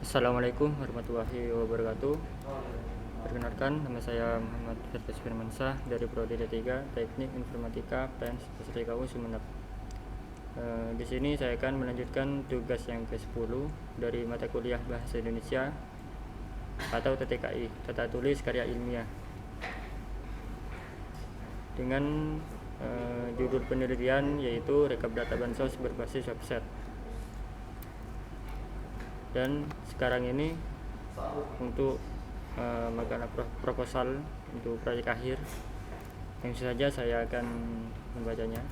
Assalamualaikum warahmatullahi wabarakatuh. Perkenalkan, nama saya Muhammad Firdaus Firmansyah dari Prodi D3 Teknik Informatika PEN STKU Sumeneb. Di sini saya akan melanjutkan tugas yang ke-10 dari mata kuliah Bahasa Indonesia atau TTKI, Tata Tulis Karya Ilmiah, dengan judul penelitian yaitu rekap data bansos berbasis website. Dan sekarang ini untuk makalah proposal untuk proyek akhir, langsung saja saya akan membacanya.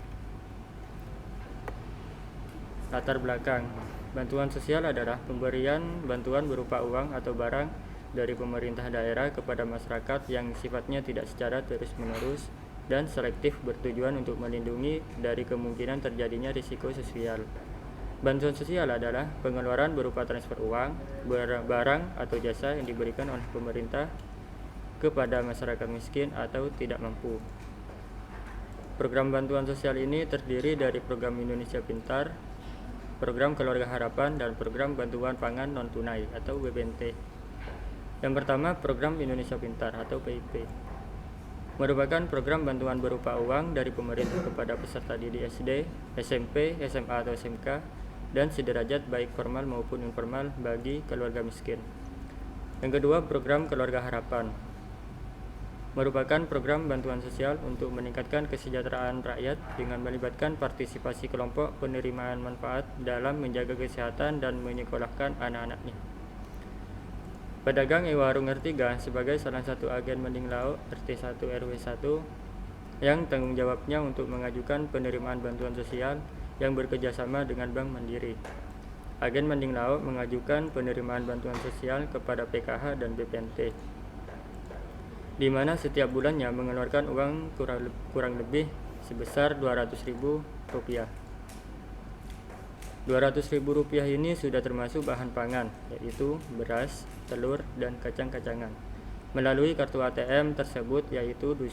Latar belakang: bantuan sosial adalah pemberian bantuan berupa uang atau barang dari pemerintah daerah kepada masyarakat yang sifatnya tidak secara terus-menerus dan selektif, bertujuan untuk melindungi dari kemungkinan terjadinya risiko sosial. Bantuan sosial adalah pengeluaran berupa transfer uang, barang atau jasa yang diberikan oleh pemerintah kepada masyarakat miskin atau tidak mampu. Program bantuan sosial ini terdiri dari program Indonesia Pintar, program Keluarga Harapan, dan program Bantuan Pangan Non-Tunai atau BPNT. Yang pertama, program Indonesia Pintar atau PIP merupakan program bantuan berupa uang dari pemerintah kepada peserta didik SD, SMP, SMA atau SMK dan sederajat baik formal maupun informal bagi keluarga miskin. Yang kedua, program Keluarga Harapan merupakan program bantuan sosial untuk meningkatkan kesejahteraan rakyat dengan melibatkan partisipasi kelompok penerimaan manfaat dalam menjaga kesehatan dan menyekolahkan anak-anaknya. Pedagang e-warung R3 sebagai salah satu agen Mending Lauk RT1 RW 1 yang tanggung jawabnya untuk mengajukan penerimaan bantuan sosial yang bekerjasama dengan Bank Mandiri. Agen Mending Lauk mengajukan penerimaan bantuan sosial kepada PKH dan BPNT, di mana setiap bulannya mengeluarkan uang kurang lebih sebesar Rp200.000. Rp200.000 ini sudah termasuk bahan pangan, yaitu beras, telur, dan kacang-kacangan, melalui kartu ATM tersebut, yaitu 4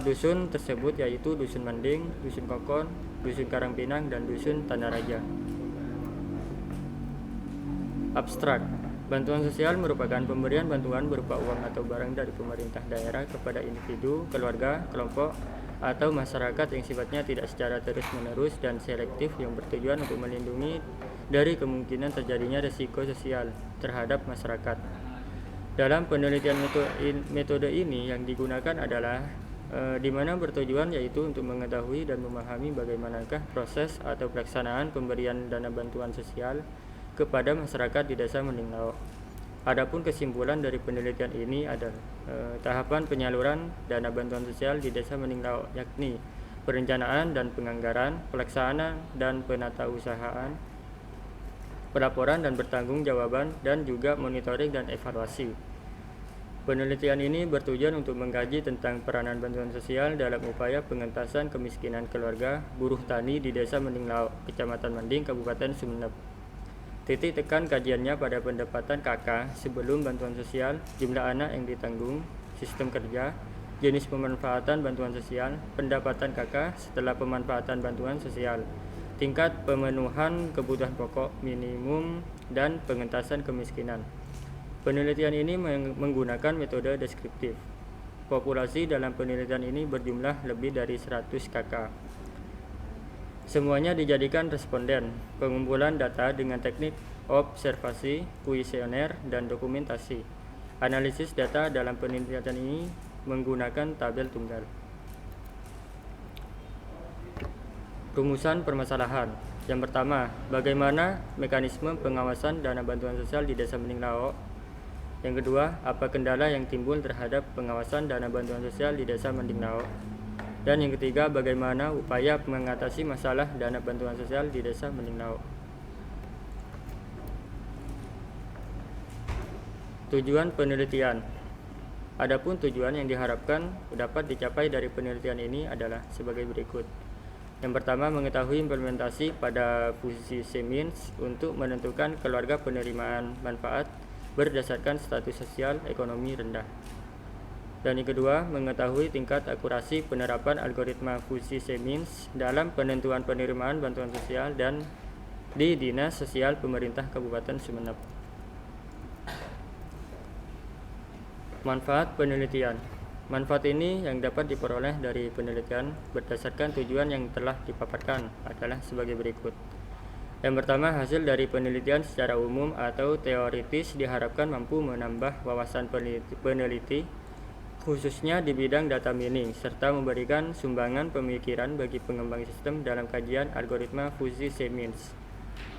dusun tersebut, yaitu Dusun Mending, Dusun Kokon, Dusun Karangpinang, dan Dusun Tanah Raja. Abstrak: bantuan sosial merupakan pemberian bantuan berupa uang atau barang dari pemerintah daerah kepada individu, keluarga, kelompok, atau masyarakat yang sifatnya tidak secara terus-menerus dan selektif, yang bertujuan untuk melindungi dari kemungkinan terjadinya risiko sosial terhadap masyarakat. Dalam penelitian metode ini yang digunakan adalah di mana bertujuan yaitu untuk mengetahui dan memahami bagaimanakah proses atau pelaksanaan pemberian dana bantuan sosial kepada masyarakat di Desa Mending Lauk. Adapun kesimpulan dari penelitian ini adalah tahapan penyaluran dana bantuan sosial di Desa Mending Lauk, yakni perencanaan dan penganggaran, pelaksanaan dan penatausahaan, pelaporan dan pertanggungjawaban, dan juga monitoring dan evaluasi. Penelitian ini bertujuan untuk mengkaji tentang peranan bantuan sosial dalam upaya pengentasan kemiskinan keluarga buruh tani di Desa Mending Lauk, Kecamatan Mending, Kabupaten Sumeneb. Titik tekan kajiannya pada pendapatan KK sebelum bantuan sosial, jumlah anak yang ditanggung, sistem kerja, jenis pemanfaatan bantuan sosial, pendapatan KK setelah pemanfaatan bantuan sosial, tingkat pemenuhan kebutuhan pokok minimum, dan pengentasan kemiskinan. Penelitian ini menggunakan metode deskriptif. Populasi dalam penelitian ini berjumlah lebih dari 100 KK. Semuanya dijadikan responden. Pengumpulan data dengan teknik observasi, kuesioner, dan dokumentasi. Analisis data dalam penelitian ini menggunakan tabel tunggal. Rumusan permasalahan. Yang pertama, bagaimana mekanisme pengawasan dana bantuan sosial di Desa Mending Lauk? Yang kedua, apa kendala yang timbul terhadap pengawasan dana bantuan sosial di Desa Mending Lauk? Dan yang ketiga, bagaimana upaya mengatasi masalah dana bantuan sosial di Desa Mending Lauk? Tujuan penelitian. Adapun tujuan yang diharapkan dapat dicapai dari penelitian ini adalah sebagai berikut. Yang pertama, mengetahui implementasi pada fusi Siemens untuk menentukan keluarga penerimaan manfaat berdasarkan status sosial ekonomi rendah. Dan yang kedua, mengetahui tingkat akurasi penerapan algoritma fusi Siemens dalam penentuan penerimaan bantuan sosial dan di Dinas Sosial Pemerintah Kabupaten Sumeneb. Manfaat penelitian. Manfaat ini yang dapat diperoleh dari penelitian berdasarkan tujuan yang telah dipaparkan adalah sebagai berikut. Yang pertama, hasil dari penelitian secara umum atau teoritis diharapkan mampu menambah wawasan peneliti khususnya di bidang data mining, serta memberikan sumbangan pemikiran bagi pengembang sistem dalam kajian algoritma fuzzy Siemens.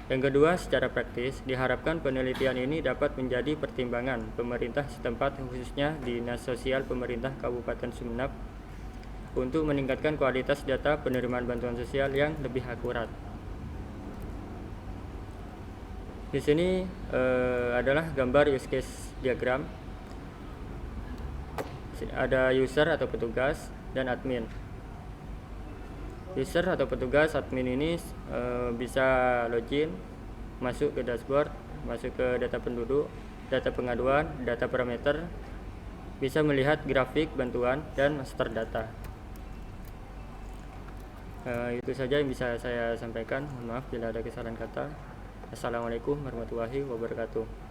Yang kedua, secara praktis, diharapkan penelitian ini dapat menjadi pertimbangan pemerintah setempat khususnya Dinas Sosial Pemerintah Kabupaten Sumeneb untuk meningkatkan kualitas data penerimaan bantuan sosial yang lebih akurat. Di sini adalah gambar use case diagram. Ada user atau petugas dan admin. User atau petugas admin ini bisa login, masuk ke dashboard, masuk ke data penduduk, data pengaduan, data parameter, bisa melihat grafik bantuan dan master data. Itu saja yang bisa saya sampaikan. Mohon maaf bila ada kesalahan kata. Assalamualaikum warahmatullahi wabarakatuh.